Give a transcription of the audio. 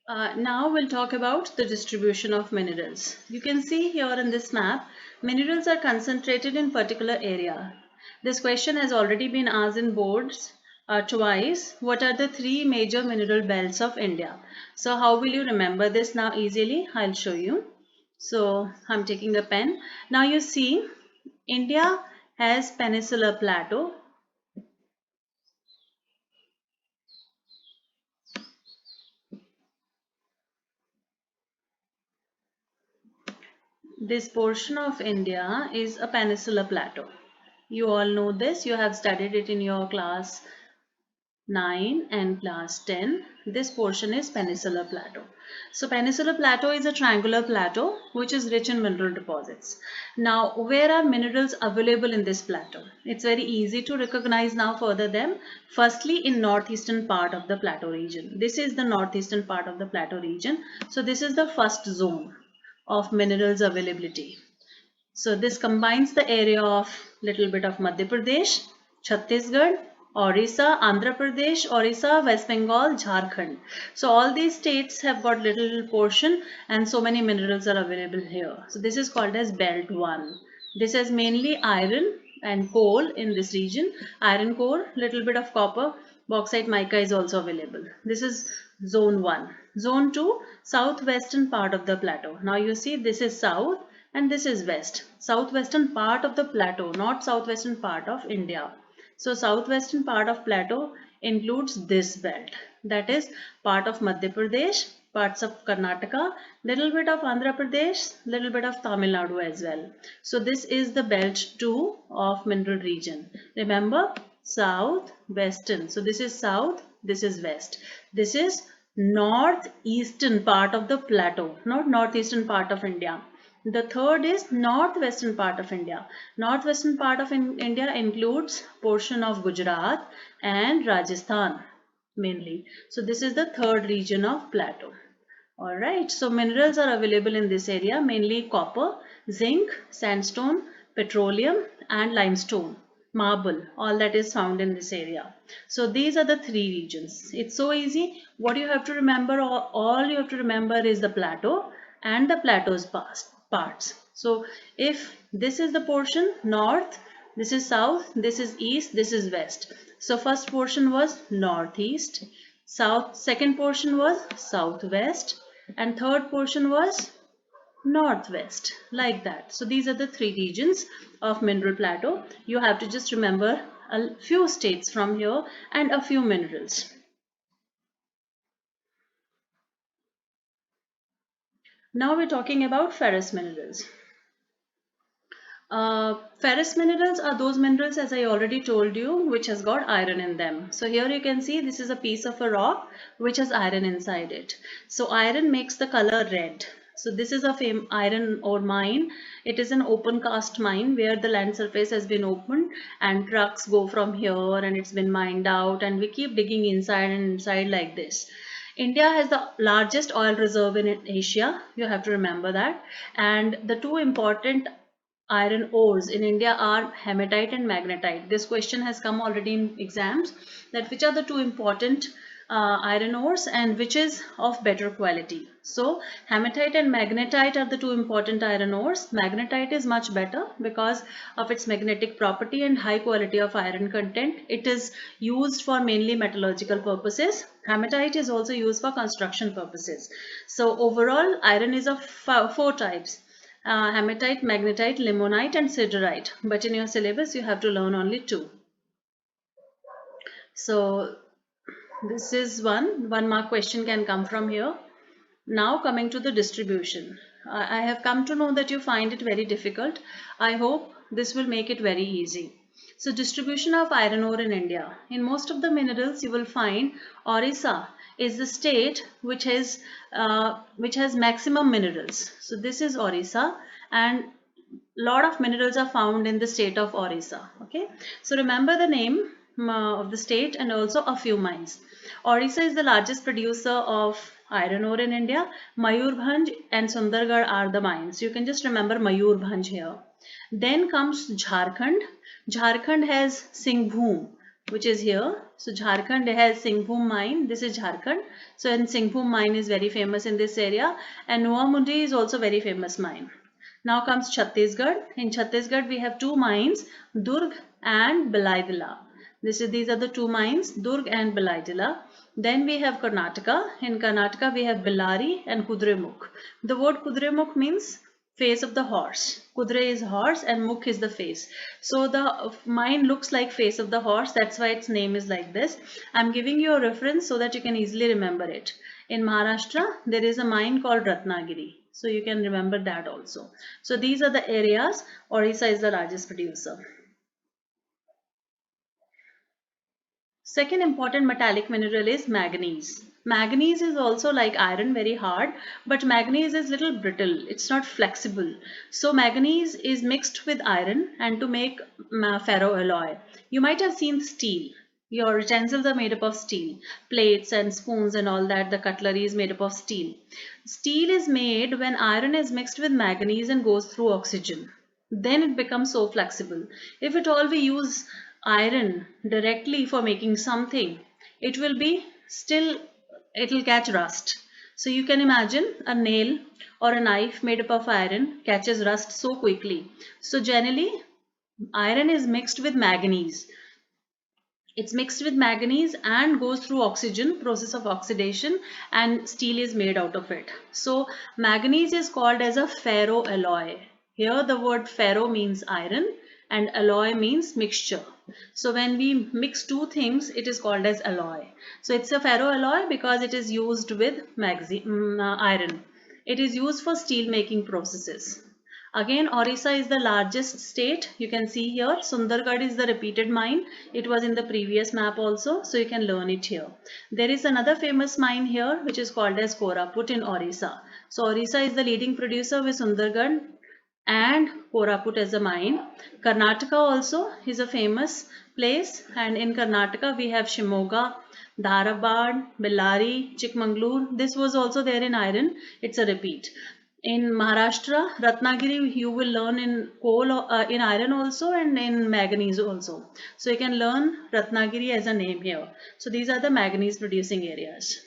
Now we'll talk about the distribution of minerals. You can see here in this map, minerals are concentrated in particular area. This question has already been asked in boards twice. What are the three major mineral belts of India? So how will you remember this now easily? I'll show you. So I'm taking a pen. Now you see, India has Peninsular Plateau. This portion of India is a peninsular plateau. You all know this, you have studied it in your class 9 and class 10. This portion is peninsular plateau. So peninsular plateau is a triangular plateau which is rich in mineral deposits. Now where are minerals available in this plateau? It's very easy to recognize now further them. Firstly, in northeastern part of the plateau region. This is the northeastern part of the plateau region. So this is the first zone of minerals availability. So this combines the area of little bit of Madhya Pradesh, Chhattisgarh, Orissa, Andhra Pradesh, Orissa, West Bengal, Jharkhand. So all these states have got little portion and so many minerals are available here. So this is called as Belt 1. This has mainly iron and coal in this region. Iron core, little bit of copper, bauxite mica is also available. This is zone 1. Zone 2, southwestern part of the plateau. Now you see this is south and this is west. Southwestern part of the plateau, not southwestern part of India. So southwestern part of plateau includes this belt. That is part of Madhya Pradesh, parts of Karnataka, little bit of Andhra Pradesh, little bit of Tamil Nadu as well. So this is the belt 2 of mineral region. Remember, south, western. So this is south, this is west. This is northeastern part of the plateau, not northeastern part of India. The third is northwestern part of India. Northwestern part of India includes portion of Gujarat and Rajasthan mainly. So this is the third region of plateau. Alright, so minerals are available in this area, mainly copper, zinc, sandstone, petroleum and limestone, marble, all that is found in this area. So these are the three regions. It's so easy. What you have to remember, all you have to remember is the plateau and the plateau's parts. So if this is the portion, north, this is south, this is east, this is west. So first portion was northeast, south, second portion was southwest, and third portion was northwest, like that. So these are the three regions of mineral plateau. You have to just remember a few states from here and a few minerals. Now we're talking about ferrous minerals. Ferrous minerals are those minerals, as I already told you, which has got iron in them. So here you can see this is a piece of a rock which has iron inside it. So iron makes the color red. So this is a iron ore mine. It is an open cast mine where the land surface has been opened and trucks go from here and it's been mined out and we keep digging inside and inside like this. India has the largest oil reserve in Asia. You have to remember that. And the two important iron ores in India are hematite and magnetite. This question has come already in exams, that which are the two important iron ores and which is of better quality. So hematite and magnetite are the two important iron ores. Magnetite is much better because of its magnetic property and high quality of iron content. It is used for mainly metallurgical purposes. Hematite is also used for construction purposes. So overall iron is of four types: hematite, magnetite, limonite and siderite. But in your syllabus you have to learn only two. So this is one mark question can come from here. Now coming to the distribution. I have come to know that you find it very difficult. I hope this will make it very easy. So distribution of iron ore in India. In most of the minerals you will find Orissa is the state which has maximum minerals. So this is Orissa and lot of minerals are found in the state of Orissa. Okay, so remember the name of the state and also a few mines. Orissa is the largest producer of iron ore in India. Mayurbhanj and Sundargarh are the mines. You can just remember Mayurbhanj here. Then comes Jharkhand. Jharkhand has Singhbhum. which is here. So Jharkhand has Singhbhum mine. This is Jharkhand. So and Singhbhum mine is very famous in this area, and Noamundi is also very famous mine. Now comes Chhattisgarh. In Chhattisgarh we have two mines, Durg and Belaidila. These are the two mines, Durg and Belaidila. Then we have Karnataka. In Karnataka we have Bellary and Kudremukh. The word Kudremukh means face of the horse. Kudre is horse and Mukh is the face. So the mine looks like face of the horse. That's why its name is like this. I'm giving you a reference so that you can easily remember it. In Maharashtra, there is a mine called Ratnagiri. So you can remember that also. So these are the areas. Orissa is the largest producer. Second important metallic mineral is manganese. Manganese is also like iron, very hard, but manganese is little brittle. It's not flexible. So manganese is mixed with iron and to make ferroalloy. You might have seen steel. Your utensils are made up of steel. Plates and spoons and all that, the cutlery is made up of steel. Steel is made when iron is mixed with manganese and goes through oxygen. Then it becomes so flexible. If at all we use iron directly for making something, it will be still, it will catch rust. So you can imagine a nail or a knife made up of iron catches rust so quickly. So generally iron is mixed with manganese. It's mixed with manganese and goes through oxygen, process of oxidation, and steel is made out of it. So manganese is called as a ferroalloy. Here the word ferro means iron and alloy means mixture. So when we mix two things, it is called as alloy. So it's a ferroalloy because it is used with iron. It is used for steel making processes. Again, Orissa is the largest state. You can see here, Sundargarh is the repeated mine. It was in the previous map also, so you can learn it here. There is another famous mine here, which is called as Koraput in Orissa. So Orissa is the leading producer with Sundargarh and Koraput as a mine. Karnataka also is a famous place, and in Karnataka we have Shimoga, Dharwad, Bellary, Chikmagalur. This was also there in iron. It's a repeat. In Maharashtra, Ratnagiri, you will learn in coal, in iron also and in manganese also. So you can learn Ratnagiri as a name here. So these are the manganese producing areas.